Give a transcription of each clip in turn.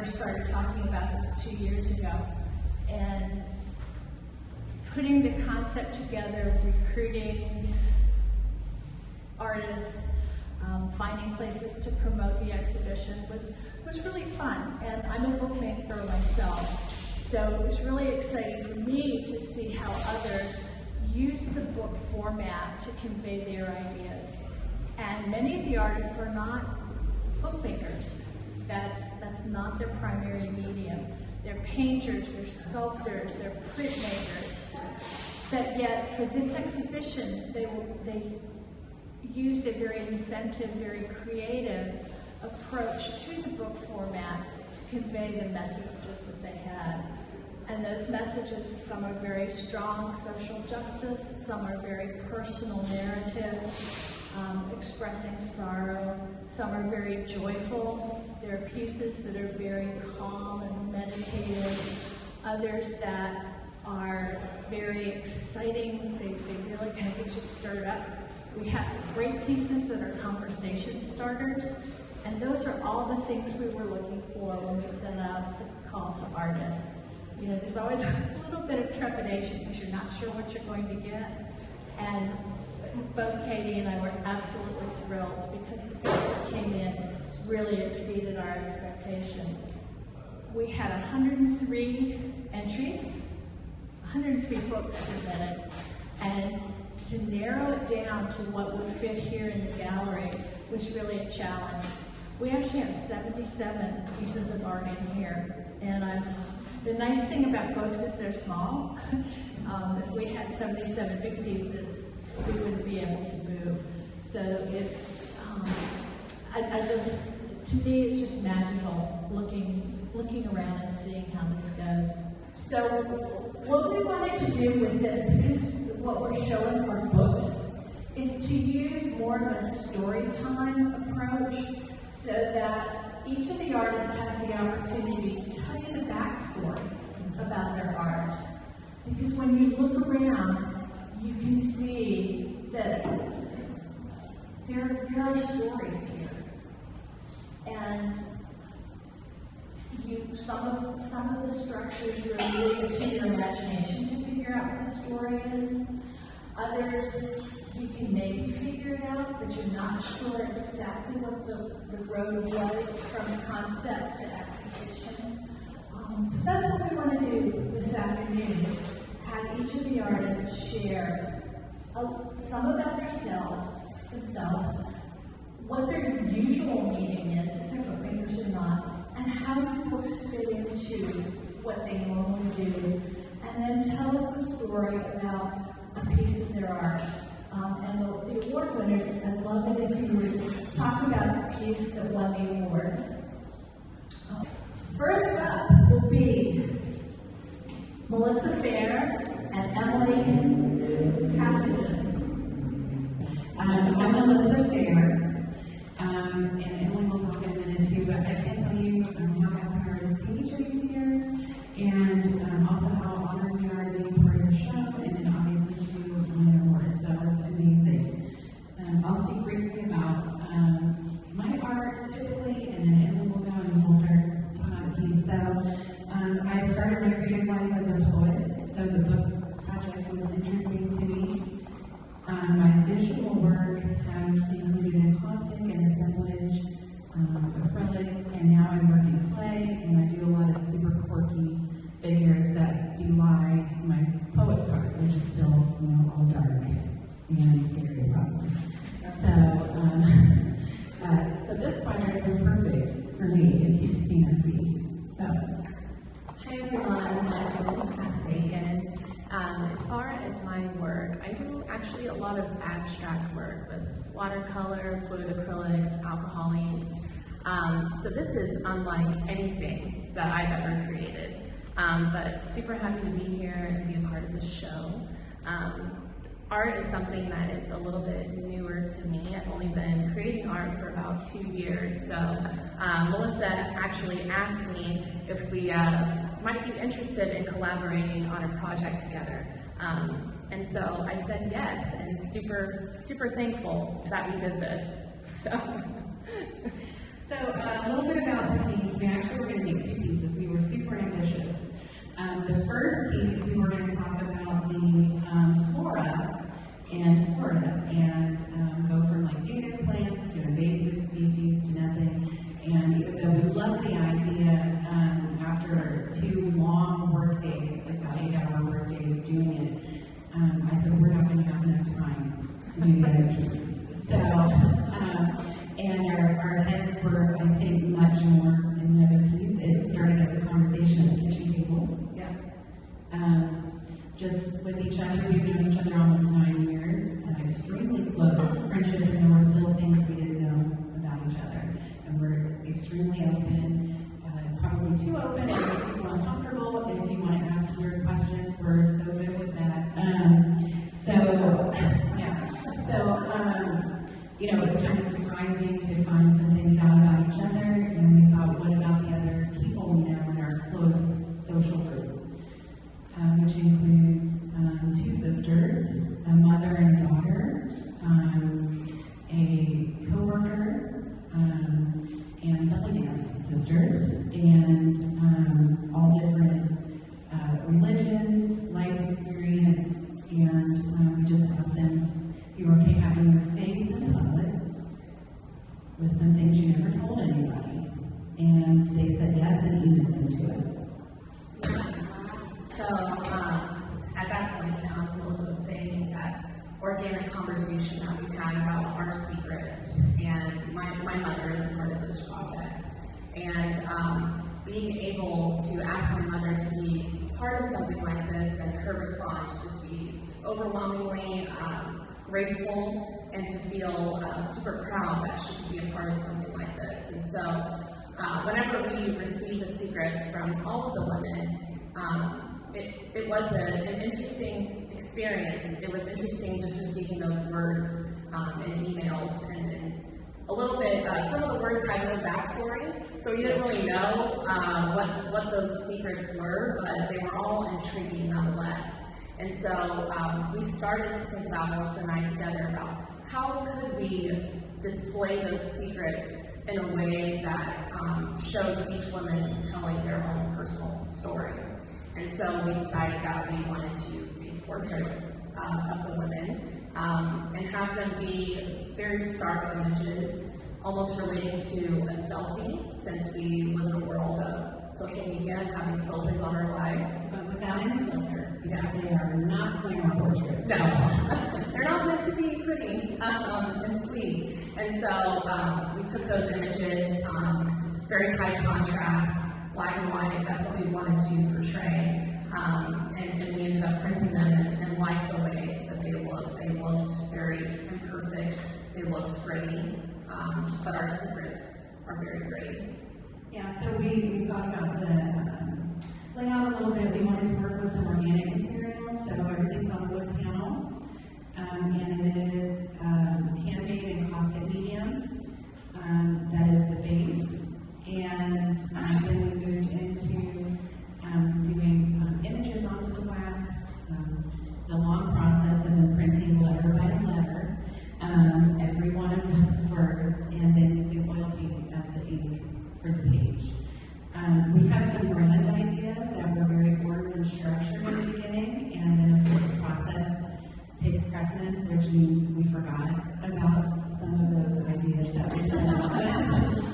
first started talking about this 2 years ago. And putting the concept together, recruiting artists, finding places to promote the exhibition was really fun. And I'm a bookmaker myself, so it was really exciting for me to see how others use the book format to convey their ideas. And many of the artists are not bookmakers. That's not their primary medium. They're painters, they're sculptors, they're printmakers. But yet, for this exhibition, they used a very inventive, very creative approach to the book format to convey the messages that they had. And those messages, some are very strong social justice, some are very personal narratives, expressing sorrow, some are very joyful. There are pieces that are very calm and meditative, others that are very exciting. They really kind of get you stirred up. We have some great pieces that are conversation starters, and those are all the things we were looking for when we sent out the call to artists. You know, there's always a little bit of trepidation because you're not sure what you're going to get. And both Katie and I were absolutely thrilled because the books that came in really exceeded our expectation. We had 103 entries, 103 books submitted, and to narrow it down to what would fit here in the gallery was really a challenge. We actually have 77 pieces of art in here, and the nice thing about books is they're small. If we had 77 big pieces, we wouldn't be able to move. So it's, to me, it's just magical looking around and seeing how this goes. So what we wanted to do with this, because what we're showing are books, is to use more of a story time approach so that each of the artists has the opportunity to tell you the backstory about their art. Because when you look around, you can see that there are stories here. And some of the structures really leave it to your imagination to figure out what the story is. Others, you can maybe figure it out, but you're not sure exactly what the road was from concept to execution. So that's what we want to do this afternoon, is have each of the artists share some about themselves, what their usual meaning is, if they're bookmakers or not, and how do books fit into what they normally do, and then tell us a story about a piece of their art. And the award winners, I'd love it if you would talk about the piece that won the award. First up will be Melissa Fair and Emily Passenden. I'm Melissa Fair, and Emily will talk in a minute too, but I can tell you how happy we are to see each of you here, and also how honored we are to be part of the show, and then obviously to win an award. So it's amazing. I'll speak briefly about my art typically, and then Emily will go and we'll start talking about the piece. So I started my creative life as a poet, so the book project was interesting to me. My visual work has included encaustic and assemblage, acrylic, and now I work in clay, and I do a lot of super quirky figures that belie my poet's art, which is still, all dark and scary probably. So this project was perfect for me if you've seen our piece. So, hi everyone, I'm Emily Passenden. As far as my work, I do actually a lot of abstract work with watercolor, fluid acrylics, alcohol inks. So this is unlike anything that I've ever created, but super happy to be here and be a part of the show. Art is something that is a little bit newer to me. I've only been creating art for about 2 years, so Melissa actually asked me if we might be interested in collaborating on a project together. And so I said yes, and super thankful that we did this. So a little bit about the piece. we actually were going to make two pieces. We were super ambitious. The first piece, we were going to talk about the flora in Florida and go from like native plants to invasive species to nothing. And even though we loved the idea, after 2 long work days, like about 8-hour work days doing it, I said, we're not going to have enough time to do the other piece. So, and our heads were, I think, much more in the other piece. It started as a conversation at the kitchen table. Yeah. Just with each other, we've known each other almost 9 years, extremely close friendship, and there were still things we didn't know about each other. And we're extremely open, probably too open and make people uncomfortable. If you want to ask weird questions, we're so good with that. It was kind of surprising to find some things out about each other, and we thought, what about the other people we know in our close social group, which includes 2 sisters, a mother and a daughter, a co-worker, and belly dance sisters, and all different religions, life experience, and we just asked them if you were okay having your face in public with some things you never told anybody, and they said yes and emailed them to us. So at that point, as Melissa was saying, that organic conversation that we had about our secrets, and my mother is a part of this project, and being able to ask my mother to be part of something like this, and her response just be overwhelmingly grateful, and to feel super proud that she could be a part of something like this. And so whenever we received the secrets from all of the women, it was an interesting experience. It was interesting just receiving those words in emails, and a little bit, some of the words had no backstory, so we didn't really know what those secrets were, but they were all intriguing nonetheless. And so we started to think about, Melissa and I together, about how could we display those secrets in a way that showed each woman telling their own personal story. And so we decided that we wanted to take portraits of the women and have them be very stark images, almost relating to a selfie, since we live in a world of social media and having filters on our lives. But without any filter, because they are not glamour portraits. No, they're not meant to be pretty and sweet. And so we took those images, very high contrast, black and white, that's what we wanted to portray. And we ended up printing them and liked the way that they looked. They looked very imperfect, they looked gritty, but our secrets are very gritty. Yeah, so we thought about the layout a little bit. We wanted to work with some organic materials, so everything's on wood panel, and it is handmade encaustic medium. That is the base, and then we moved into doing images onto the wax, the long process, and then printing letter by letter, every one of those words, and then using oil paint as the ink for the page. We had some grand ideas that were very ordered and structured in the beginning, and then of course process takes precedence, which means we forgot about some of those ideas that we set up with.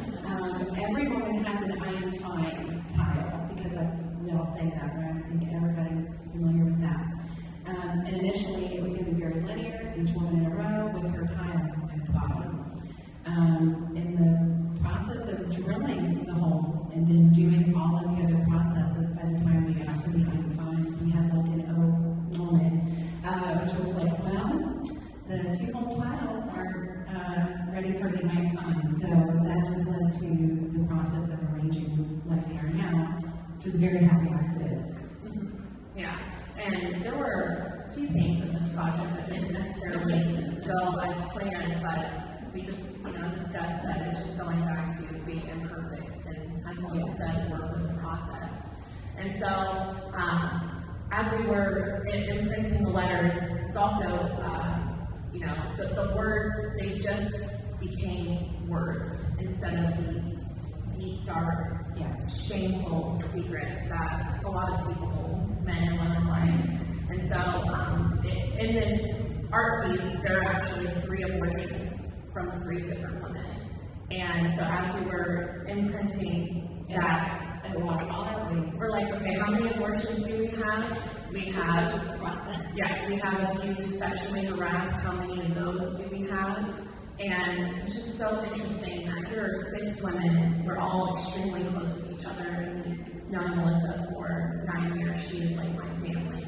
Every woman has an I am fine tile, because we all say that, right? I think everybody's familiar with that. And initially it was going to be very linear, each woman in a row with her tile at the bottom. In the process of drilling the holes and then doing all of the other processes, by the time we got to the I'm fines, we had like an O moment, which was like, well, the 2 hole tiles aren't ready for the I'm fine. So that just led to the process of arranging like they are now, which was a very happy accident. Yeah, and there were a few things in this project that didn't necessarily go as planned, but we just discussed that it's just going back to being imperfect, and as Melissa said, work with the process. And so as we were imprinting the letters, it's also the words, they just became words instead of these deep, dark shameful secrets that a lot of people, men and women, like. And so in this art piece, there are actually 3 abortions from 3 different women. And so as we were imprinting that, it was all that way. we're like, okay, how many abortions do we have? We have, It's just a process. yeah, we have a few sexually harassed. How many of those do we have? And it's just so interesting that here are 6 women. We're all extremely close with each other. And knowing Melissa for 9 years, she is like my family.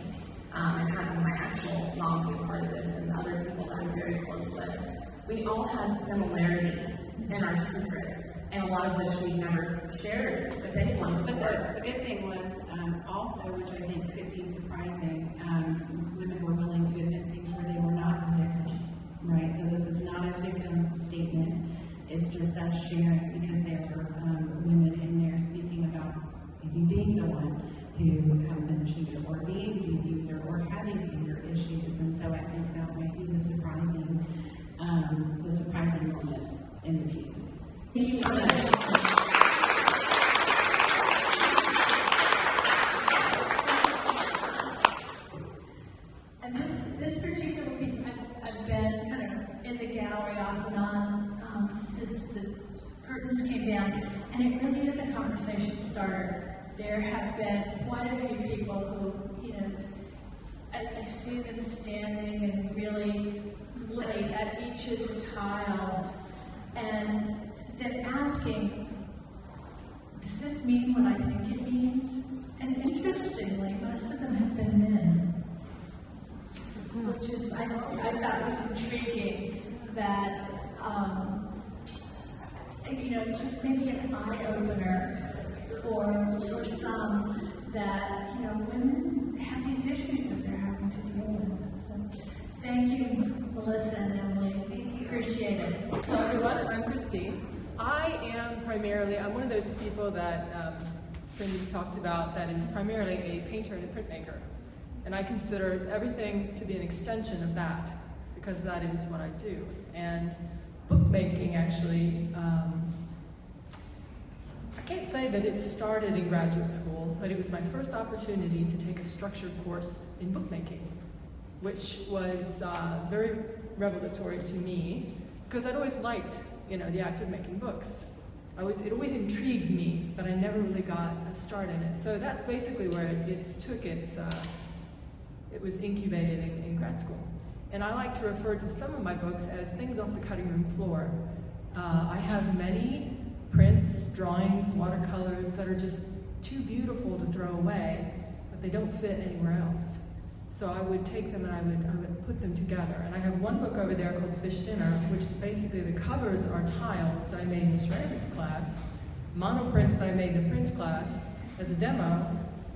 And having my actual mom be a part of this and other people that I'm very close with. We all have similarities in our secrets, and a lot of which we never shared with anyone But before. the good thing was also, which I think could be surprising, women were willing to admit things where they were not the victim, right? So this is not a victim statement. It's just us sharing because there were women in there speaking about maybe being the one who has been the cheater or being the abuser or having anger issues. And so I think that might be the surprising moments in the piece. Thank you so much. And this particular piece, I've been kind of in the gallery off and on since the curtains came down, and it really is a conversation starter. There have been quite a few people who, you know, I see them standing and really looking at each of the tiles and then asking, does this mean what I think it means? And interestingly, most of them have been men, which is, I thought was intriguing that, you know, it's sort of maybe an eye-opener for some that, you know, women have these issues that they're having to deal with. So thank you, Melissa and Emily. Thank you. Appreciate it. Hello everyone, I'm Christine. I'm one of those people that Cindy talked about that is primarily a painter and a printmaker. And I consider everything to be an extension of that, because that is what I do. And bookmaking actually, I can't say that it started in graduate school, but it was my first opportunity to take a structured course in bookmaking, which was very revelatory to me, because I'd always liked, you know, the act of making books. It always intrigued me, but I never really got a start in it. So that's basically where it took its, it was incubated in grad school. And I like to refer to some of my books as things off the cutting room floor. I have many prints, drawings, watercolors that are just too beautiful to throw away, but they don't fit anywhere else. So I would take them and I would put them together. And I have one book over there called Fish Dinner, which is basically the covers are tiles that I made in the ceramics class, monoprints that I made in the prints class as a demo,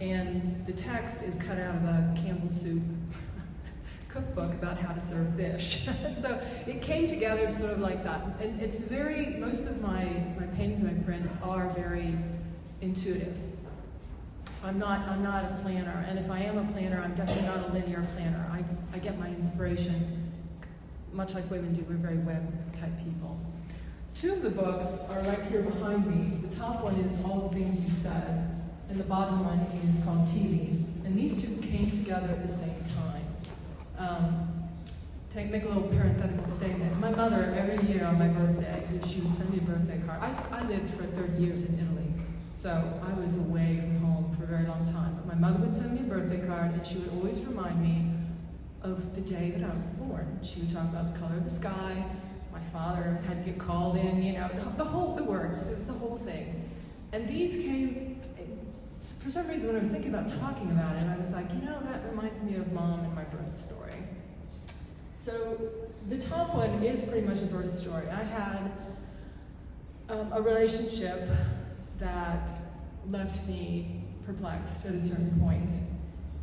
and the text is cut out of a Campbell Soup cookbook about how to serve fish. So it came together sort of like that. And it's most of my paintings and my prints are very intuitive. I'm not a planner, and if I am a planner, I'm definitely not a linear planner. I get my inspiration, much like women do. We're very web-type people. 2 of the books are right here behind me. The top one is All the Things You Said, and the bottom one is called Tea Leaves. And these 2 came together at the same time. Make a little parenthetical statement. My mother, every year on my birthday, she would send me a birthday card. I lived for 30 years in Italy, so I was away from home for a very long time. But my mother would send me a birthday card, and she would always remind me of the day that I was born. She would talk about the color of the sky. My father had to get called in, you know, the words. It was the whole thing. And these came, for some reason, when I was thinking about talking about it, I was like, you know, that reminds me of Mom and my birth story. So the top one is pretty much a birth story. I had a relationship that left me perplexed at a certain point.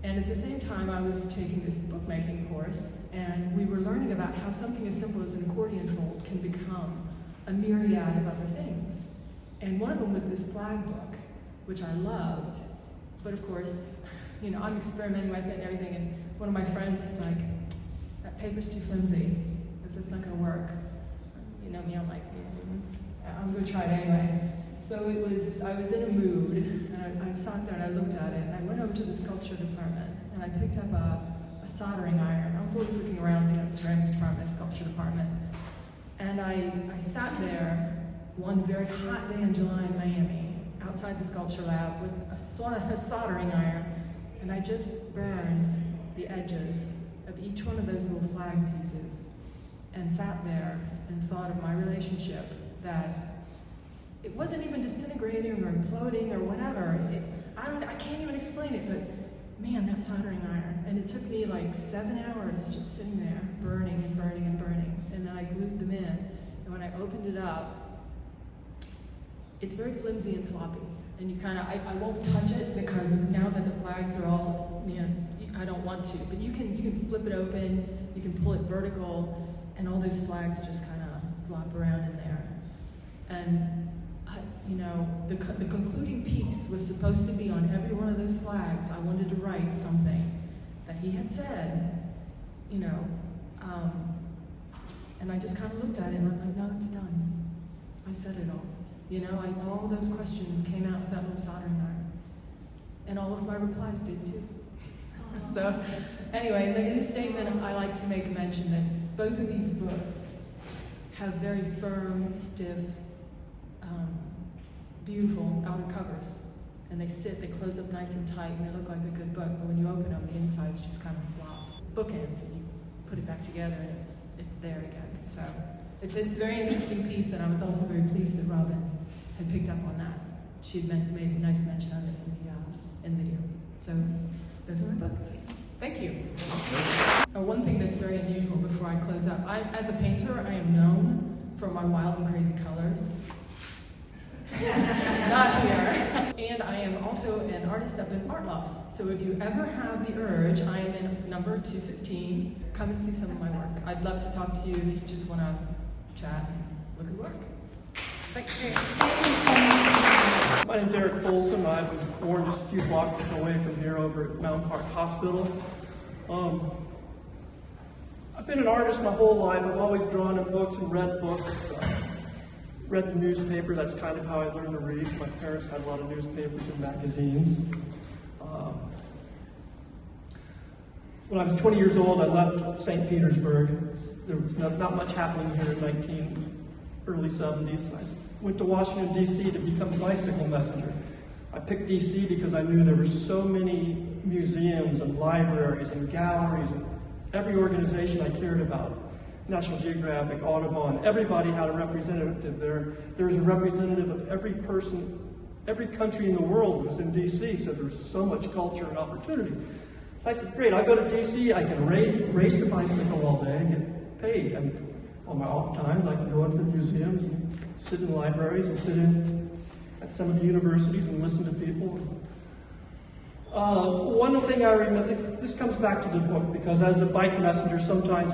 And at the same time, I was taking this bookmaking course, and we were learning about how something as simple as an accordion fold can become a myriad of other things. And one of them was this flag book, which I loved. But of course, you know, I'm experimenting with it and everything, and one of my friends is like, that paper's too flimsy, because it's not going to work. You know me, I'm like, I'm going to try it anyway. So I was in a mood, and I sat there and I looked at it, and I went over to the sculpture department, and I picked up a soldering iron. I was always looking around, ceramics department, sculpture department. And I sat there one very hot day in July in Miami, outside the sculpture lab with a soldering iron, and I just burned the edges of each one of those little flag pieces, and sat there and thought of my relationship, that it wasn't even disintegrating or imploding or whatever. I can't even explain it, but man, that soldering iron. And it took me like 7 hours just sitting there, burning and burning and burning. And then I glued them in. And when I opened it up, it's very flimsy and floppy. And you kind of, I won't touch it because now that the flags are all, I don't want to. But you can flip it open, you can pull it vertical, and all those flags just kind of flop around in there. And the concluding piece was supposed to be on every one of those flags. I wanted to write something that he had said, and I just kind of looked at it and I'm like, no, it's done. I said it all. All those questions came out with that little soldering iron. And all of my replies did too. So anyway, in the statement, I like to make mention that both of these books have very firm, stiff, beautiful outer covers, and they close up nice and tight, and they look like a good book, but when you open them, the insides just kind of flop. Bookends, and you put it back together, and it's there again. So it's a very interesting piece, and I was also very pleased that Robin had picked up on that. She had made a nice mention of it in the video. So those are my books. Thank you. One thing that's very unusual before I close up, as a painter, I am known for my wild and crazy colors. Not here. And I am also an artist up in art lofts. So if you ever have the urge, I am in number 215. Come and see some of my work. I'd love to talk to you if you just want to chat and look at work. Thanks. My name's Eric Folsom. I was born just a few blocks away from here over at Mountain Park Hospital. I've been an artist my whole life. I've always drawn in books and read books. Read the newspaper. That's kind of how I learned to read. My parents had a lot of newspapers and magazines. When I was 20 years old, I left St. Petersburg. There was not much happening here in early 70s. I went to Washington, D.C. to become a bicycle messenger. I picked D.C. because I knew there were so many museums and libraries and galleries and every organization I cared about. National Geographic, Audubon, everybody had a representative there. There was a representative of every person, every country in the world was in D.C., so there was so much culture and opportunity. So I said, great, I go to D.C., I can race a bicycle all day and get paid. And on my off times, I can go into the museums and sit in libraries and sit in at some of the universities and listen to people. One thing I remember, this comes back to the book, because as a bike messenger, sometimes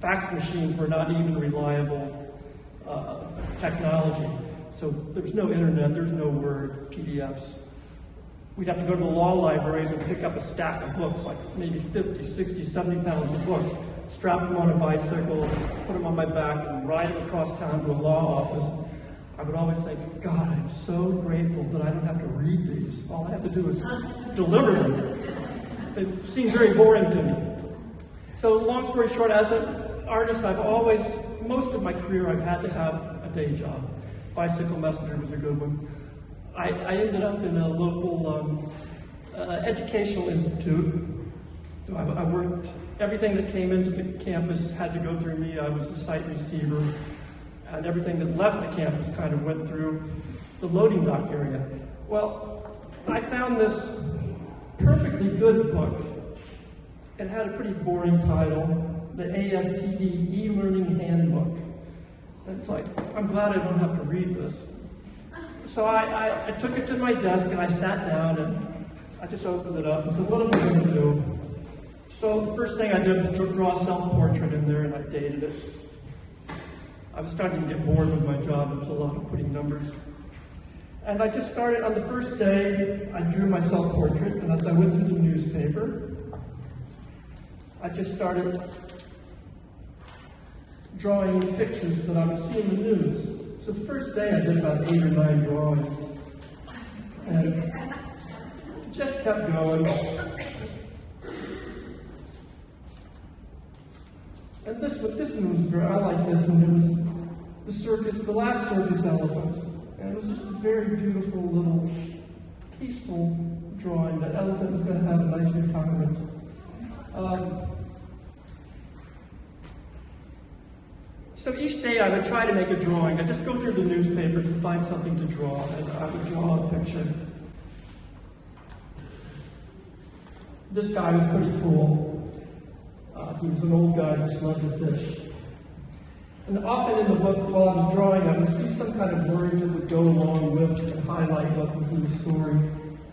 fax machines were not even reliable technology. So there's no internet, there's no Word, PDFs. We'd have to go to the law libraries and pick up a stack of books, like maybe 50, 60, 70 pounds of books, strap them on a bicycle, put them on my back, and ride them across town to a law office. I would always think, God, I'm so grateful that I don't have to read these. All I have to do is deliver them. It seems very boring to me. So long story short, as an artist, most of my career, I've had to have a day job. Bicycle messenger was a good one. I ended up in a local educational institute. I worked, everything that came into the campus had to go through me. I was the site receiver. And everything that left the campus kind of went through the loading dock area. Well, I found this perfectly good book. It had a pretty boring title, the ASTD E-Learning Handbook. And it's like, I'm glad I don't have to read this. So I took it to my desk and I sat down and I just opened it up and said, what am I going to do? So the first thing I did was draw a self-portrait in there and I dated it. I was starting to get bored with my job. It was a lot of putting numbers. And I just started, on the first day, I drew my self-portrait, and as I went through the newspaper, I just started drawing pictures that I would see in the news. So the first day I did about 8 or 9 drawings. And just kept going. And this one was very, I like this one. It was the last circus elephant. And it was just a very beautiful little, peaceful drawing. That elephant was going to have a nice retirement. So each day I would try to make a drawing. I'd just go through the newspaper to find something to draw, and I would draw a picture. This guy was pretty cool. He was an old guy who just loved to fish. And often in the book, while I was drawing, I would see some kind of words that would go along with and highlight what was in the story.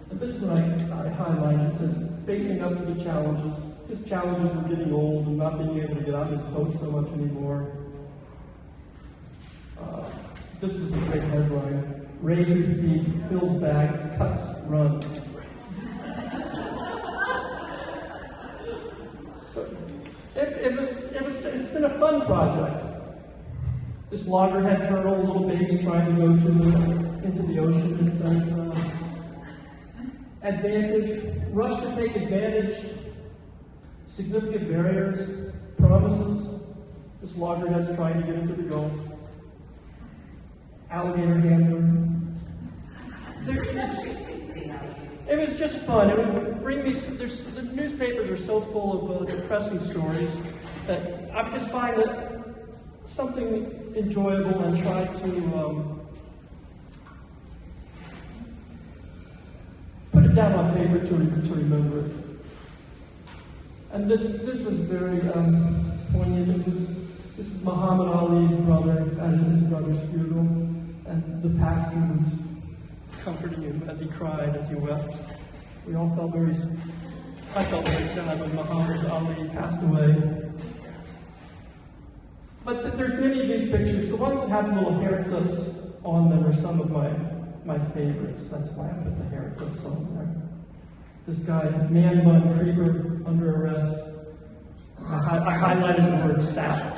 And this one I highlighted. It says, facing up to the challenges. His challenges were getting old and not being able to get out of his boat so much anymore. This was a great headline. Raises beef, fills bag, cuts, runs. So it's been a fun project. This loggerhead turtle, little baby trying to go into the ocean. It says, advantage, rush to take advantage, significant barriers, promises. This loggerhead's trying to get into the Gulf. Alligator handler. It was just fun. It would bring me. The newspapers are so full of depressing stories that I would just find that something enjoyable and try to put it down on paper to remember it. And this was very poignant. This is Muhammad Ali's brother at his brother's funeral, and the pastor was comforting him as he cried, as he wept. We all felt I felt very sad when Muhammad Ali passed away. But there's many of these pictures. The ones that have little hair clips on them are some of my favorites. That's why I put the hair clips on there. This guy, man bun creeper, under arrest. I highlighted the word sap.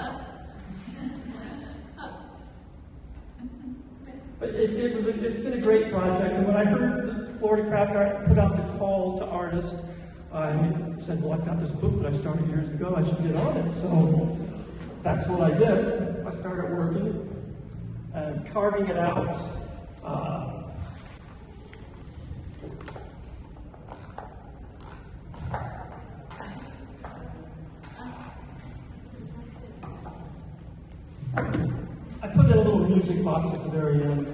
But it's been a great project, and when I heard that Florida CraftArt put out the call to artists, I said, well, I've got this book that I started years ago, I should get on it. So that's what I did. I started working and carving it out. I put in a little music box at the very end.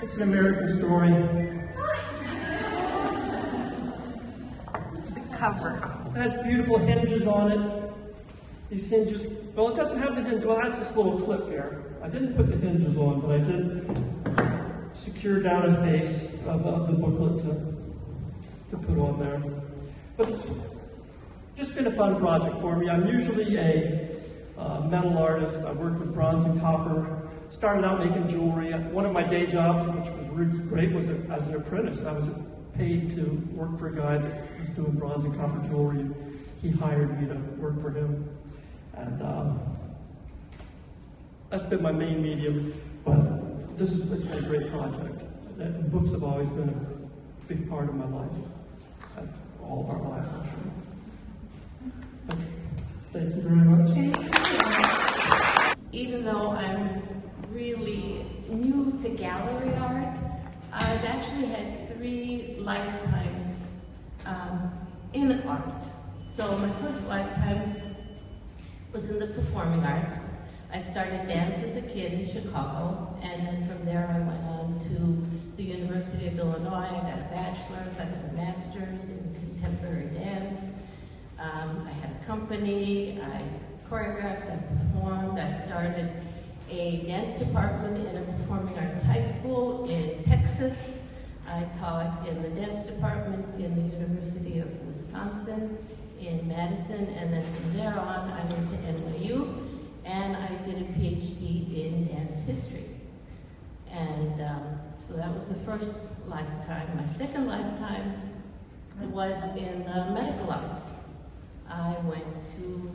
It's an American story. The cover. It has beautiful hinges on it. These hinges, well, it doesn't have the hinges. Well, it has this little clip here. I didn't put the hinges on, but I did secure down a base of the booklet to put on there. But it's just been a fun project for me. I'm usually a metal artist. I work with bronze and copper. Started out making jewelry. One of my day jobs, which was really great, was as an apprentice. I was paid to work for a guy that was doing bronze and copper jewelry. He hired me to work for him. And that's been my main medium. But this has been a great project. And books have always been a big part of my life. And all of our lives, I'm sure. But thank you very much. Even though I'm really new to gallery art, I've actually had 3 lifetimes in art. So my first lifetime was in the performing arts. I started dance as a kid in Chicago, and then from there I went on to the University of Illinois. I got a bachelor's, I got a master's in contemporary dance. I had a company, I choreographed, I performed, I started a dance department in a performing arts high school in Texas. I taught in the dance department in the University of Wisconsin in Madison, and then from there on I went to NYU and I did a PhD in dance history. And So that was the first lifetime. My second lifetime was in the medical arts. I went to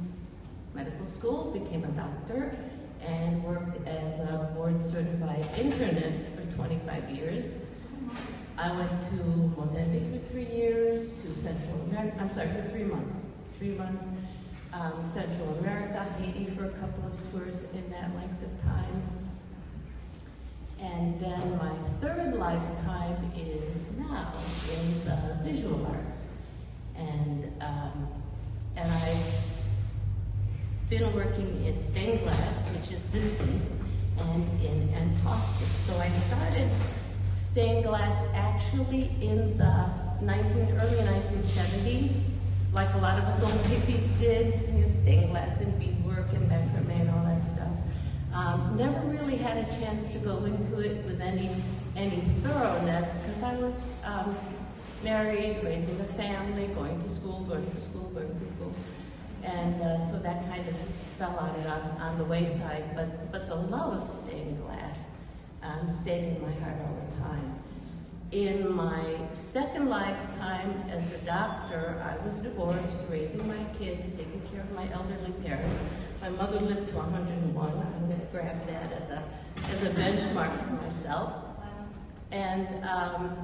medical school, became a doctor, and worked as a board-certified internist for 25 years. I went to Mozambique for 3 years, to Central America, I'm sorry, for 3 months. 3 months, Central America, Haiti for a couple of tours in that length of time. And then my third lifetime is now in the visual arts. And I've been working in stained glass, which is this piece, and in encaustic. So I started stained glass actually in the early 1970s, like a lot of us old hippies did, stained glass and beadwork and macrame and all that stuff. Never really had a chance to go into it with any thoroughness, because I was married, raising a family, going to school. And so that kind of fell out on the wayside. But the love of stained glass stayed in my heart all the time. In my second lifetime as a doctor, I was divorced, raising my kids, taking care of my elderly parents. My mother lived to 101. I'm going to grab that as a benchmark for myself. And I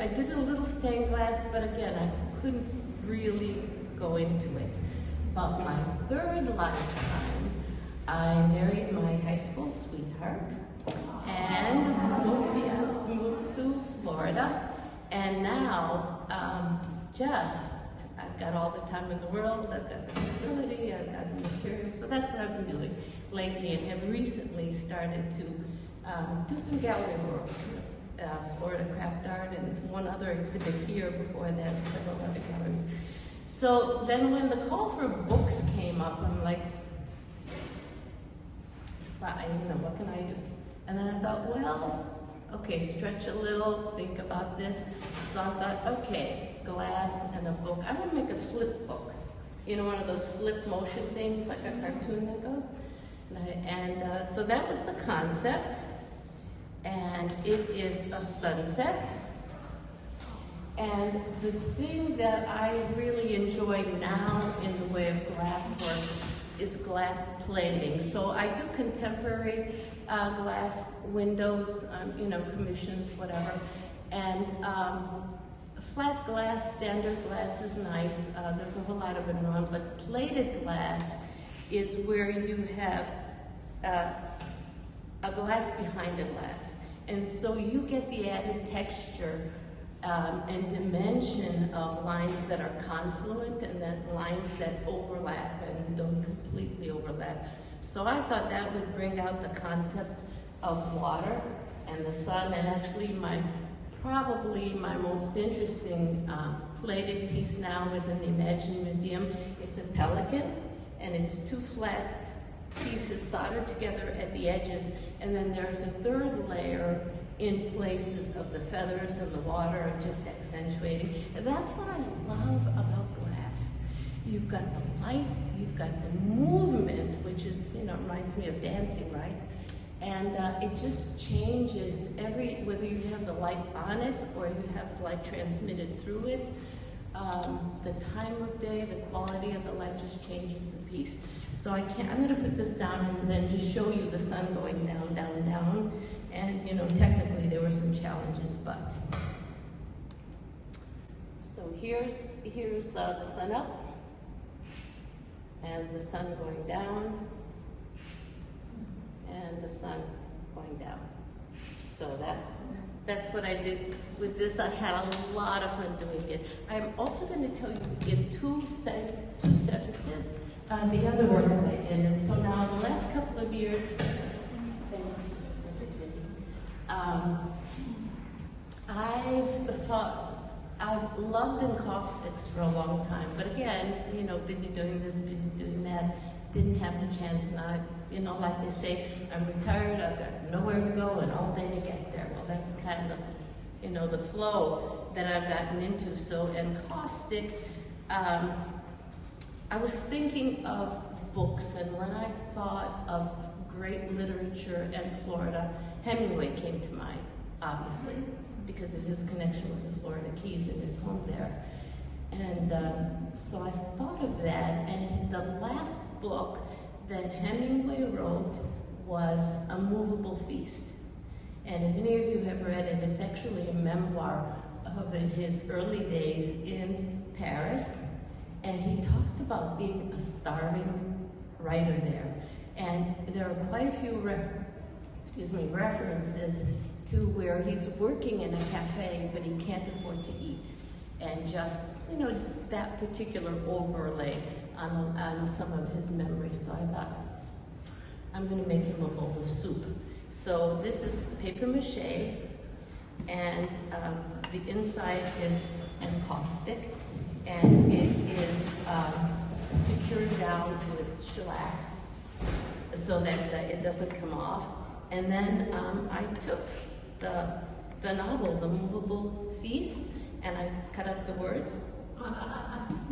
did a little stained glass, but again, I couldn't really go into it. But my third lifetime, I married my high school sweetheart and moved to Florida. And now, I've got all the time in the world, I've got the facility, I've got the materials, so that's what I've been doing lately, and have recently started to do some gallery work. Florida CraftArt and one other exhibit here, before that, several other galleries. So then when the call for books came up, I'm like, what can I do? And then I thought, well, okay, stretch a little, think about this. So I thought, okay, glass and a book. I'm gonna make a flip book. One of those flip motion things, like a cartoon that goes. And so that was the concept. And it is a sunset. And the thing that I really enjoy now in the way of glass work is glass plating. So I do contemporary glass windows, commissions, whatever. And flat glass, standard glass is nice. There's a whole lot of it around, but plated glass is where you have a glass behind a glass. And so you get the added texture and dimension of lines that are confluent and then lines that overlap and don't completely overlap. So I thought that would bring out the concept of water and the sun, and actually probably my most interesting plated piece now is in the Imagine Museum. It's a pelican, and it's 2 flat pieces soldered together at the edges, and then there's a third layer in places of the feathers and the water and just accentuating. And that's what I love about glass. You've got the light, you've got the movement, which is, reminds me of dancing, right? And it just changes whether you have the light on it or you have the light transmitted through it. The time of day, the quality of the light just changes the piece. So I'm going to put this down and then just show you the sun going down, down, down. And, technically there were some challenges, but. So here's the sun up and the sun going down and the sun going down. So that's what I did with this. I had a lot of fun doing it. I'm also going to tell you in two sentences the other work that I did. And so now the last couple of years, I've loved encaustics for a long time, but again, busy doing this, busy doing that, didn't have the chance. And like they say, I'm retired, I've got nowhere to go and all day to get there. Well, that's kind of, the flow that I've gotten into. So encaustic, I was thinking of books, and when I thought of great literature in Florida Hemingway came to mind, obviously, because of his connection with the Florida Keys and his home there. And so I thought of that, and the last book that Hemingway wrote was A Movable Feast. And if any of you have read it, it's actually a memoir of his early days in Paris. And he talks about being a starving writer there. And there are quite a few references to where he's working in a cafe, but he can't afford to eat. And just, you know, that particular overlay on some of his memories. So I thought, I'm going to make him a bowl of soup. So this is paper mache, and the inside is encaustic, and it is secured down with shellac so that it doesn't come off. And then I took the novel, The Movable Feast, and I cut up the words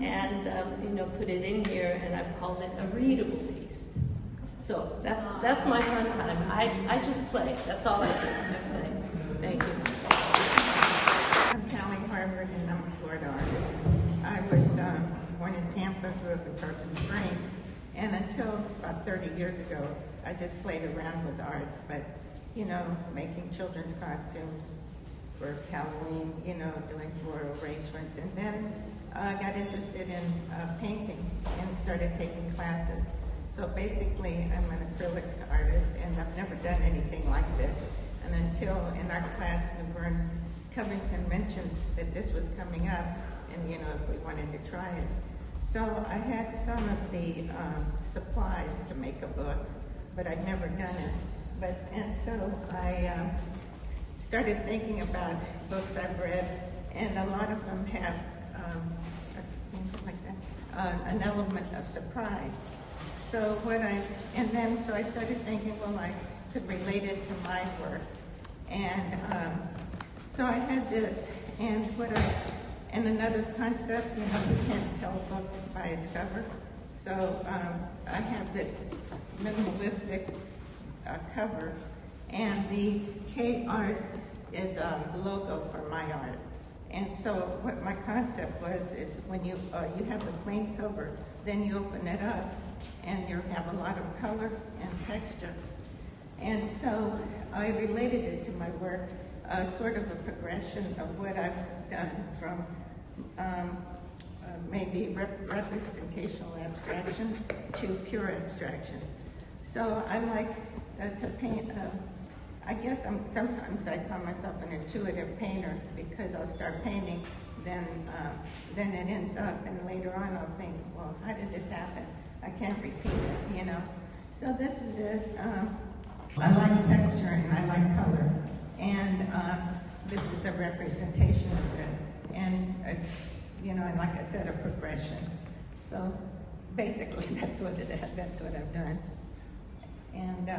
and you know, put it in here, and I've called it A Readable Feast. So that's my fun time. I just play. That's all I do. I play. Thank you. I'm Callie Harvard, and I'm a Florida artist. I was born in Tampa, grew up in Perkins Springs, and until about 30 years ago, I just played around with art, but, you know, making children's costumes for Halloween, you know, doing floral arrangements, and then I got interested in painting and started taking classes. So basically, I'm an acrylic artist, and I've never done anything like this. And until in our class, Vern Covington mentioned that this was coming up, and you know, if we wanted to try it. So I had some of the supplies to make a book, but I'd never done it. And so I started thinking about books I've read, and a lot of them have an element of surprise. So so I started thinking, well, I could relate it to my work. And so I had this, and another concept, you know, you can't tell a book by its cover. So I have this minimalistic cover, and the K art is the logo for my art. And so what my concept was is when you have a plain cover, then you open it up, and you have a lot of color and texture. And so I related it to my work, sort of a progression of what I've done from maybe representational abstraction to pure abstraction. So I like to paint, I guess sometimes I call myself an intuitive painter because I'll start painting, then it ends up, and later on I'll think, well, how did this happen? I can't repeat it, you know. So this is it. I like texture and I like color, and this is a representation of it. And it's, you know, and like I said, a progression. So basically, that's what I've done. And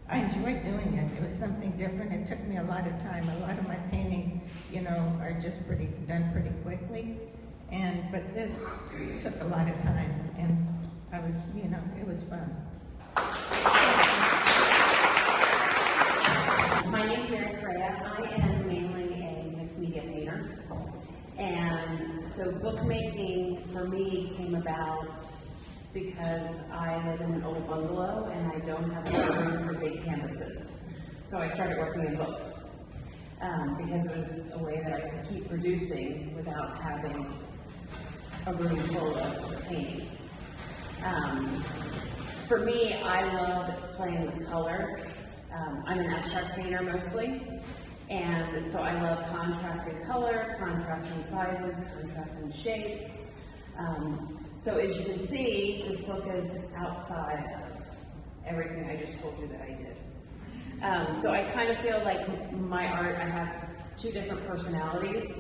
I enjoyed doing it. It was something different. It took me a lot of time. A lot of my paintings, you know, are just done pretty quickly. But this took a lot of time, and I was, you know, it was fun. My name is Mary Correa. I am mainly a mixed media painter. And so bookmaking for me came about because I live in an old bungalow and I don't have enough room for big canvases. So I started working in books because it was a way that I could keep producing without having a room full of paintings. For me, I love playing with color. I'm an abstract painter mostly, and so I love contrasting color, contrasting sizes, contrasting shapes. So as you can see, this book is outside of everything I just told you that I did. So I kind of feel like my art, I have two different personalities,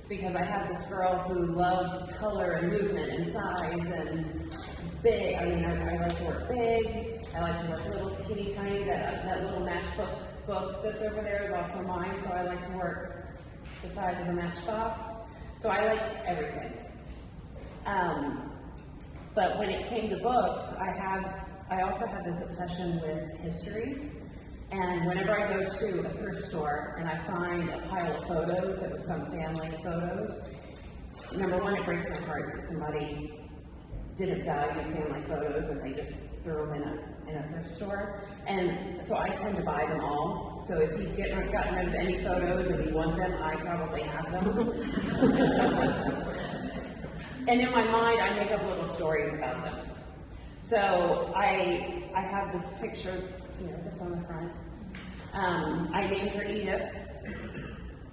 because I have this girl who loves color and movement and size and big. I mean, I like to work big. I like to work little, teeny tiny. That little matchbook book that's over there is also mine, so I like to work the size of a matchbox. So I like everything. But when it came to books, I also have this obsession with history. And whenever I go to a thrift store and I find a pile of photos that was some family photos, number one, it breaks my heart that somebody didn't value family photos and they just threw them in a thrift store. And so I tend to buy them all. So if you've gotten rid of any photos and you want them, I probably have them. And in my mind, I make up little stories about them. So I have this picture here that's on the front. I named her Edith.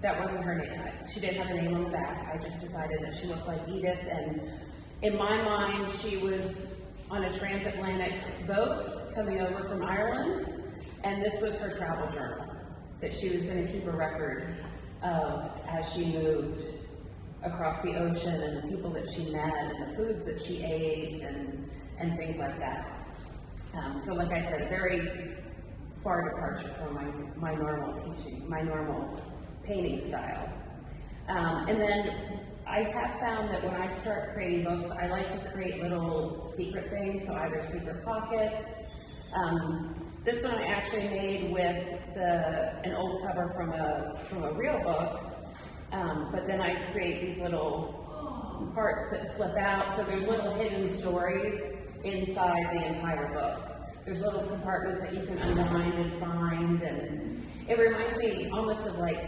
That wasn't her name. She didn't have a name on the back. I just decided that she looked like Edith, and in my mind, she was on a transatlantic boat coming over from Ireland, and this was her travel journal that she was going to keep a record of as she moved across the ocean, and the people that she met, and the foods that she ate, and things like that. So like I said, a very far departure from my normal teaching, my normal painting style. And then I have found that when I start creating books, I like to create little secret things, so either secret pockets. This one I actually made with an old cover from a real book, but then I create these little parts that slip out, so there's little hidden stories inside the entire book. There's little compartments that you can unwind and find, and it reminds me almost of like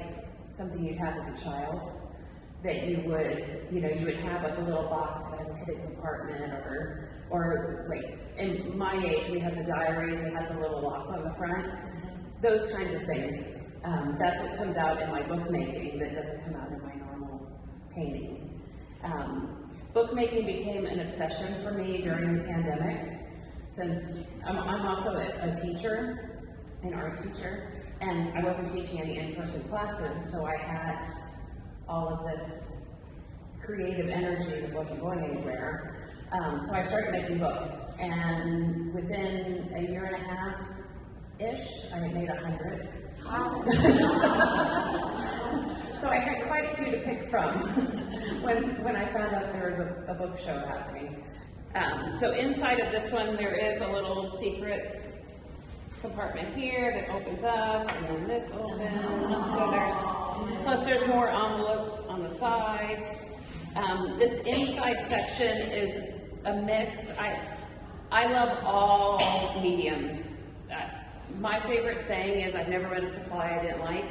something you'd have as a child. That you would have like a little box that has a hidden compartment, or like in my age we had the diaries that had the little lock on the front. Those kinds of things. That's what comes out in my bookmaking that doesn't come out in my normal painting. Bookmaking became an obsession for me during the pandemic, since I'm also a teacher, an art teacher, and I wasn't teaching any in-person classes, so I had all of this creative energy that wasn't going anywhere. So I started making books, and within a year and a half-ish, I had made 100. So I had quite a few to pick from when I found out there was a book show happening. So inside of this one, there is a little secret compartment here that opens up, and then this opens. So there's more envelopes on the sides. This inside section is a mix. I love all mediums. My favorite saying is I've never read a supply I didn't like.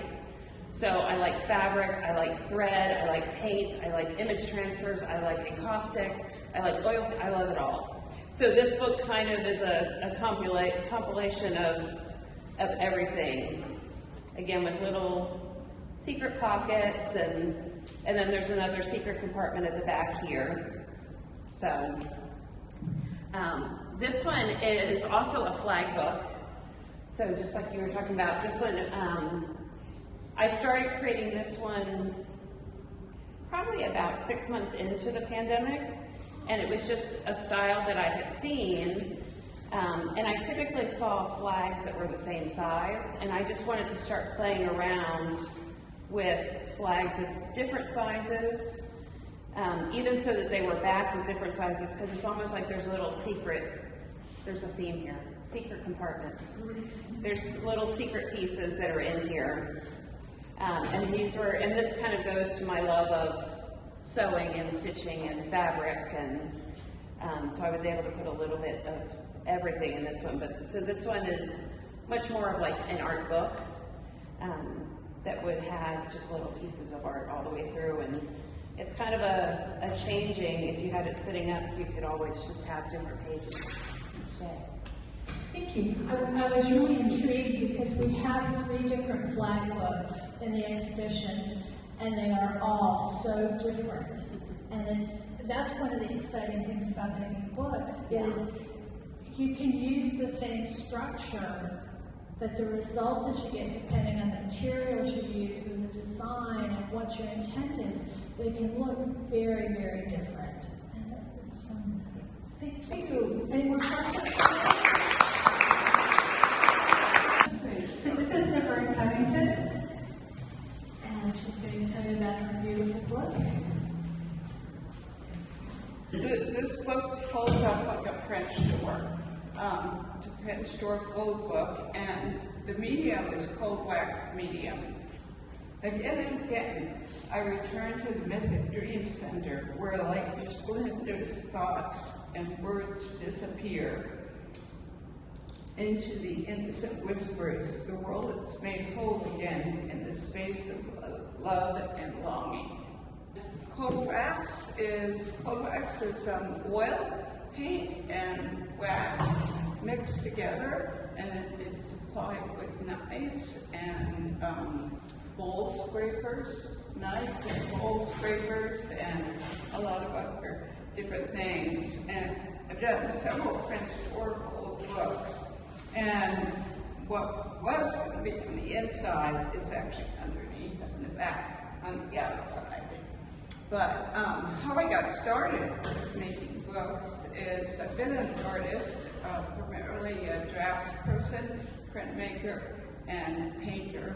So I like fabric, I like thread, I like paint, I like image transfers, I like encaustic, I like oil, I love it all. So this book kind of is a compilation of everything. Again, with little secret pockets, and then there's another secret compartment at the back here. So this one is also a flag book. So just like you were talking about, this one, I started creating this one probably about 6 months into the pandemic, and it was just a style that I had seen, and I typically saw flags that were the same size, and I just wanted to start playing around with flags of different sizes, even so that they were backed with different sizes, because it's almost like there's a little secret, there's a theme here, secret compartments. There's little secret pieces that are in here. And this kind of goes to my love of sewing and stitching and fabric, and so I was able to put a little bit of everything in this one. So this one is much more of like an art book that would have just little pieces of art all the way through, and it's kind of a changing. If you had it sitting up, you could always just have different pages each day. Thank you. I was really intrigued because we have 3 different flag books in the exhibition, and they are all so different. And that's one of the exciting things about making books is you can use the same structure, but the result that you get, depending on the materials you use and the design and what your intent is, they can look very, very different. And it's thank you. Any more questions? So this is Laverne Covington, and she's going to tell you about her beautiful book. This book pulls up like a French door. It's a print store fold book, and the medium is cold wax medium. Again and again, I return to the Mythic Dream Center, where like splinters, thoughts, and words disappear into the innocent whispers. The world is made whole again in the space of love and longing. Cold wax is oil, paint, and wax mixed together, and it's applied with knives and bowl scrapers, knives and bowl scrapers, and a lot of other different things. And I've done several French oracle books, and what was going to be on the inside is actually underneath in the back on the outside. But how I got started with making books is I've been an artist, primarily a draftsperson, printmaker, and painter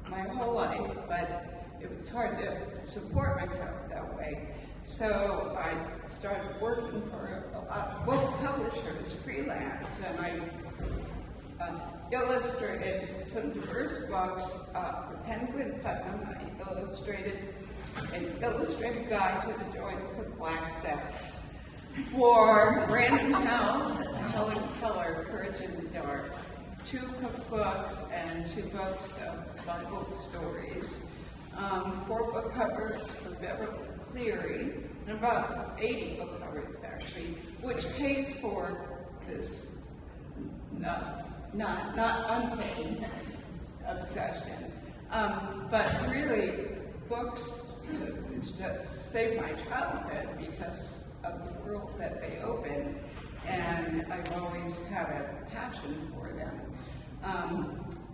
my whole life, but it was hard to support myself that way. So I started working for a lot of book publishers freelance, and I illustrated some diverse books for Penguin Putnam. I illustrated an illustrated guide to the joys of black sex. For Random House and Helen Keller, Courage in the Dark, 2 cookbooks and 2 books of Bible stories, 4 book covers for Beverly Cleary, and about 80 book covers actually, which pays for this not unpaid obsession. But really, books just saved my childhood because of the world that they open, and I've always had a passion for them.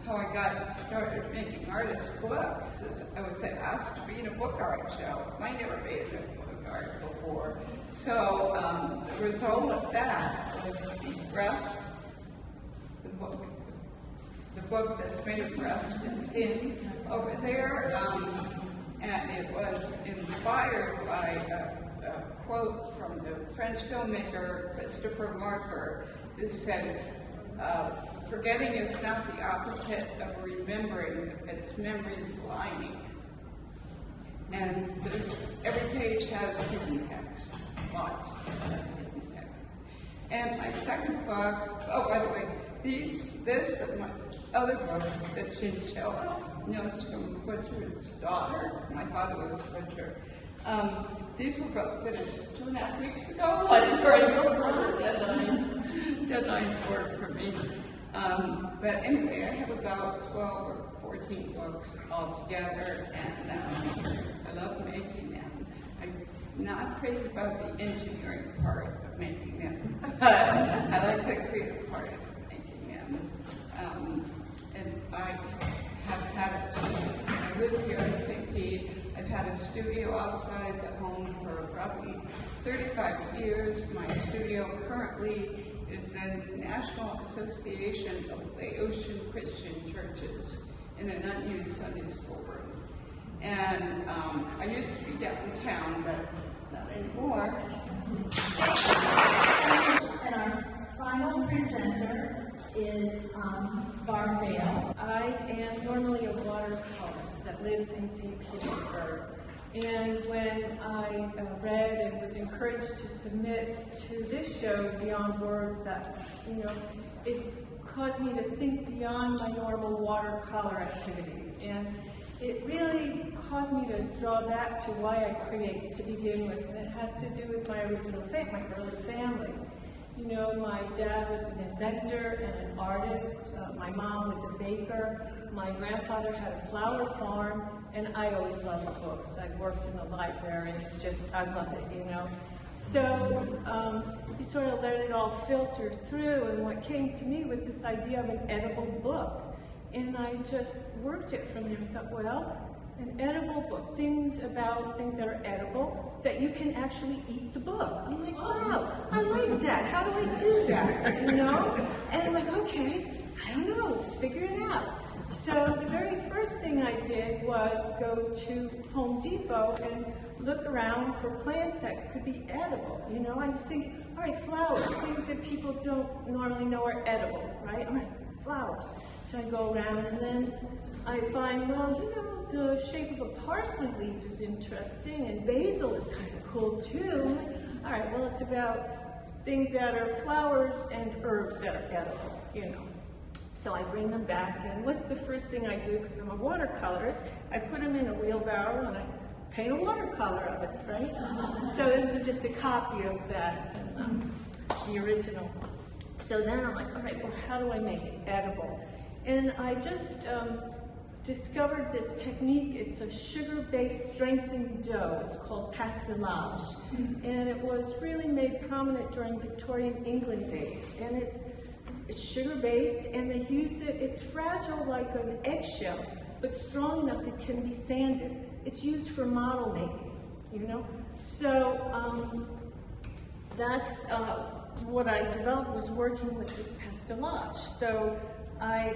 How I got started making artist books is I was asked to be in a book art show. I never made a book art before. So the result of that was the breast, the book that's made of breast and pin over there. And it was inspired by a quote from the French filmmaker Christopher Marker, who said, forgetting is not the opposite of remembering, it's memory's lining. And every page has hidden text, lots of hidden text. And my second book, oh, by the way, this and my other book, The Chinchilla, Notes from Butcher's Daughter. My father was a butcher. These were both finished 2.5 weeks ago. Deadlines work for me. But anyway, I have about 12 or 14 books altogether, and I love making them. I'm not crazy about the engineering part of making them, but I like the creative part of making them. And I have had I live here in St. Pete. I've had a studio outside the home for roughly 35 years. My studio currently is the National Association of Laotian Christian Churches in an unused Sunday school room. And I used to be downtown, but not anymore. And our final presenter is Barb Vale. I am normally a watercolorist that lives in St. Petersburg. And when I read and was encouraged to submit to this show, Beyond Words, that, it caused me to think beyond my normal watercolor activities. And it really caused me to draw back to why I create to begin with. And it has to do with my original my early family. My dad was an inventor and an artist. My mom was a baker. My grandfather had a flower farm, and I always loved books. I worked in the library, and it's just, I love it, So you sort of let it all filter through, and what came to me was this idea of an edible book. And I just worked it from there. I thought, well, an edible book, things about things that are edible, that you can actually eat the book. I'm like, wow, I like that. How do I do that? And I'm like, okay, I don't know, let's figure it out. So the very first thing I did was go to Home Depot and look around for plants that could be edible. I was thinking, all right, flowers, things that people don't normally know are edible, right? All right, flowers. So I go around and then I find, well, you know, the shape of a parsley leaf is interesting, and basil is kind of cool too. All right, well, it's about things that are flowers and herbs that are edible, you know. So I bring them back, and what's the first thing I do, because I'm a watercolorist, I put them in a wheelbarrow and I paint a watercolor of it, right? So this is just a copy of that, the original. So then I'm like, all right, well, how do I make it edible? And I just discovered this technique. It's a sugar-based strengthened dough. It's called pastelage. And it was really made prominent during Victorian England days. And it's sugar-based, and they use it, it's fragile like an eggshell, but strong enough it can be sanded. It's used for model making, you know? So that's what I developed, was working with this pastelage. So I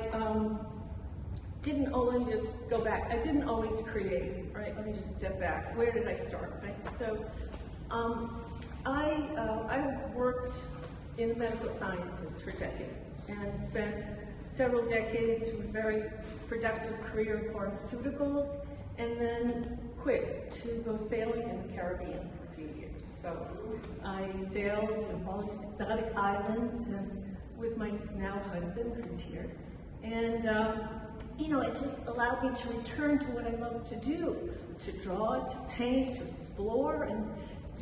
didn't only just go back, I didn't always create, right? Let me just step back. Where did I start, right? So I worked in the medical sciences for decades and spent several decades with a very productive career in pharmaceuticals, and then quit to go sailing in the Caribbean for a few years. So I sailed to all these exotic islands and with my now husband, who's here. And you know, it just allowed me to return to what I love to do, to draw, to paint, to explore. And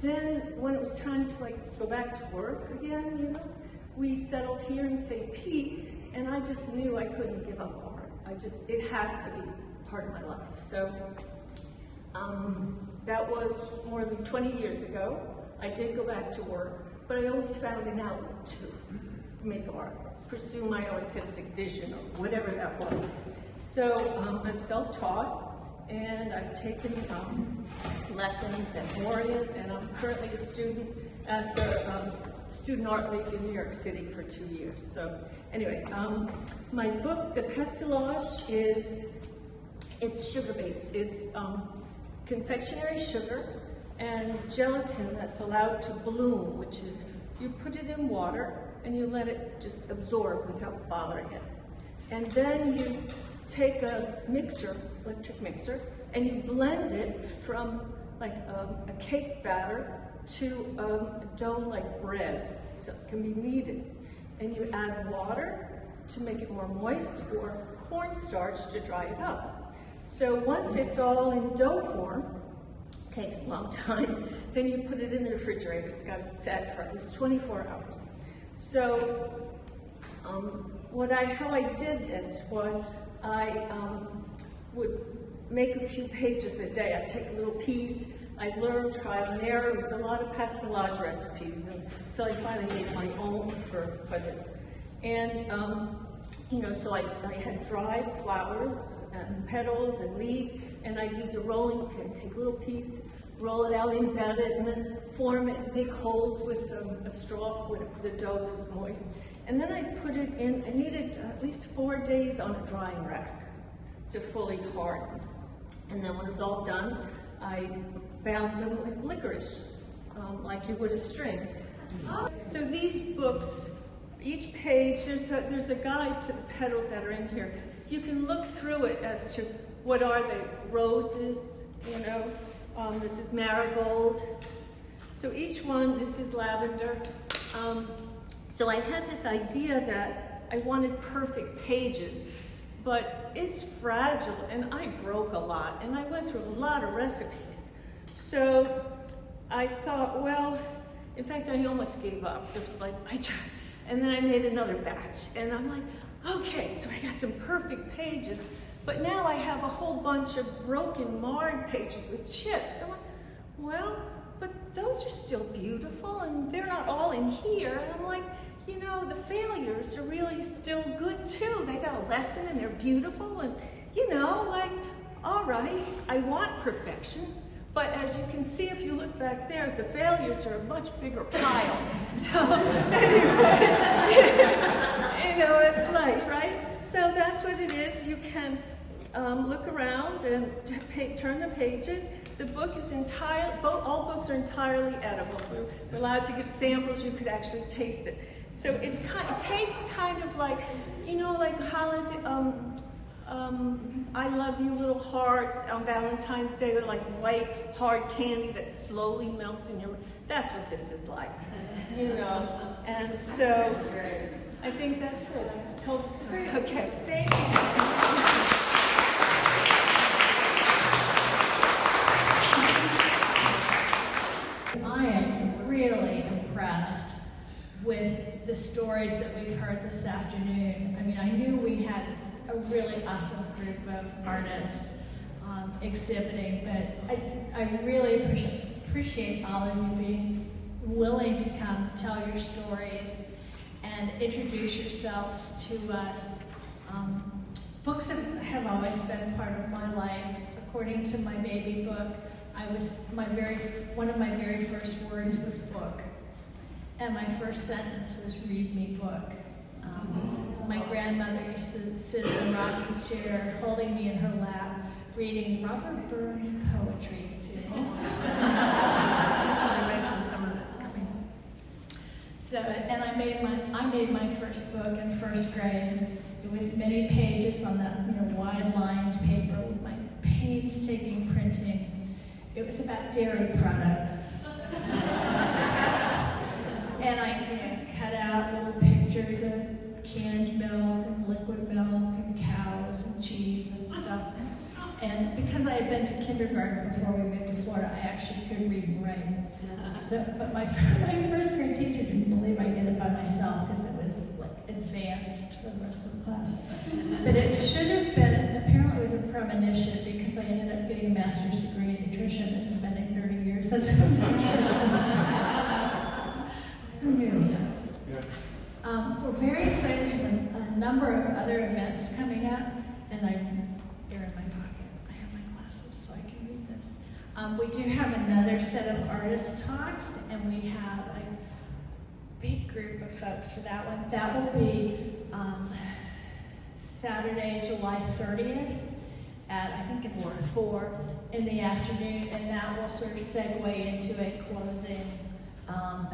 then when it was time to like go back to work again, you know, we settled here in St. Pete, and I just knew I couldn't give up art. It had to be part of my life. So that was more than 20 years ago. I did go back to work, but I always found an outlet to make art, pursue my artistic vision, or whatever that was. So I'm self-taught, and I've taken lessons at Orient, and I'm currently a student at the Student Art League in New York City for 2 years. So anyway, my book, The Pastelage, it's sugar-based. It's confectionery sugar and gelatin that's allowed to bloom, which is, you put it in water and you let it just absorb without bothering it. And then you take a mixer, electric mixer, and you blend it from like a cake batter to a dough like bread, so it can be kneaded. And you add water to make it more moist, or cornstarch to dry it up. So once it's all in dough form, takes a long time, then you put it in the refrigerator. It's got to set for at least 24 hours. So how I did this was I would make a few pages a day. I'd take a little piece, I'd learn trial and error. It was a lot of pastelage recipes until I finally made my own for this. And you know, so I had dried flowers and petals and leaves, and I'd use a rolling pin, take a little piece, roll it out, embed it, and then form it, make holes with a straw when the dough was moist. And then I put it in, I needed at least 4 days on a drying rack to fully harden. And then when it was all done, I bound them with licorice, like you would a string. So these books, each page, there's a guide to the petals that are in here. You can look through it as to what are they, roses, you know, this is marigold. So each one, this is lavender. So I had this idea that I wanted perfect pages, but it's fragile, and I broke a lot, and I went through a lot of recipes. So I thought, well, in fact, I almost gave up. It was like, and then I made another batch, and I'm like, okay, so I got some perfect pages, but now I have a whole bunch of broken, marred pages with chips. I'm like, well, but those are still beautiful, and they're not all in here. And I'm like, you know, the failures are really still good too. They got a lesson, and they're beautiful, and you know, like, all right, I want perfection. But as you can see, if you look back there, the failures are a much bigger pile. So anyway, you know, it's life, right? So that's what it is. You can look around and turn the pages. The book is all books are entirely edible. We're allowed to give samples. You could actually taste it. So it tastes kind of like, you know, like holiday, I love you little hearts on Valentine's Day. They're like white, hard candy that slowly melts in your mouth. That's what this is like, you know. And so I think that's it. I told the story. Okay, thank you. I am really impressed with the stories that we've heard this afternoon. I mean, I knew we had a really awesome group of artists exhibiting, but I really appreciate all of you being willing to come tell your stories and introduce yourselves to us. Books have always been part of my life. According to my baby book, one of my very first words was book, and my first sentence was read me book. My grandmother used to sit in a rocking chair, holding me in her lap, reading Robert Burns poetry to me. I just want to mention some of that. So, and I made my first book in first grade. It was many pages on that, wide-lined paper with my painstaking printing. It was about dairy products. And I cut out little pictures of canned milk and liquid milk and cows and cheese and stuff. And because I had been to kindergarten before we moved to Florida, I actually could read and write. But my first grade teacher didn't believe I did it by myself because it was like advanced for the rest of the class. But it should have been, apparently it was a premonition because I ended up getting a master's degree in nutrition and spending 30 years as a nutritionist. Who knew? We're very excited. We have a number of other events coming up, and they're in my pocket. I have my glasses so I can read this. We do have another set of artist talks, and we have a big group of folks for that one. That will be Saturday, July 30th at, I think it's 4 in the afternoon, and that will sort of segue into a closing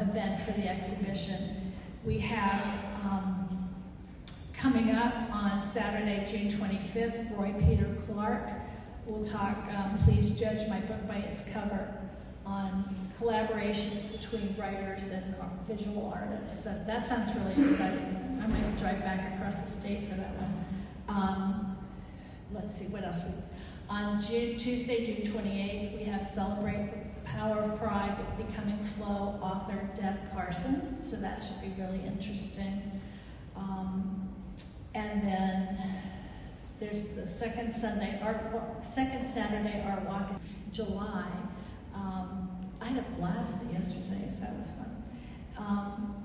event for the exhibition. We have coming up on Saturday, June 25th, Roy Peter Clark will talk, Please Judge My Book by Its Cover, on collaborations between writers and visual artists. So that sounds really exciting. I might drive back across the state for that one. Let's see, what else? On Tuesday, June 28th, we have Celebrate the Power of Pride with Becoming Flow author Deb Carson. So that should be really interesting. And then there's the second Saturday art walk in July. I had a blast yesterday, so that was fun.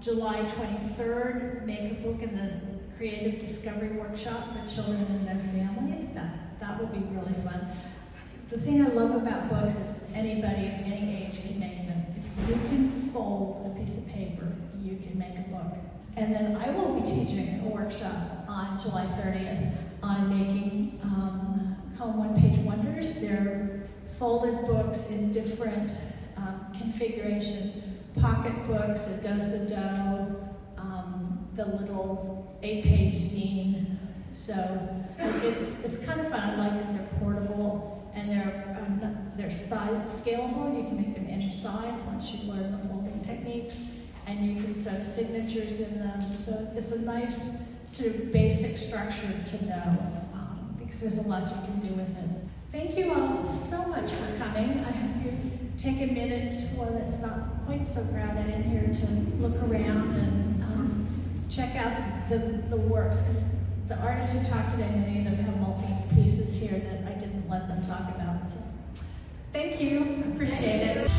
July 23rd, make a book in the Creative Discovery Workshop for children and their families. That will be really fun. The thing I love about books is anybody of any age can make them. If you can fold a piece of paper, you can make a book. And then I will be teaching a workshop on July 30th on making one-page wonders. They're folded books in different configuration, pocket books, a do-si-do, the little 8-page zine. So it's kind of fun. I like them. They're portable and they're size scalable. You can make them any size once you learn the folding techniques, and you can sew signatures in them. So it's a nice sort of basic structure to know because there's a lot you can do with it. Thank you all so much for coming. I hope you take a minute while it's not quite so crowded in here to look around and check out the works, because the artists who talked today, many of them have multiple pieces here that I didn't let them talk about. So thank you, appreciate it.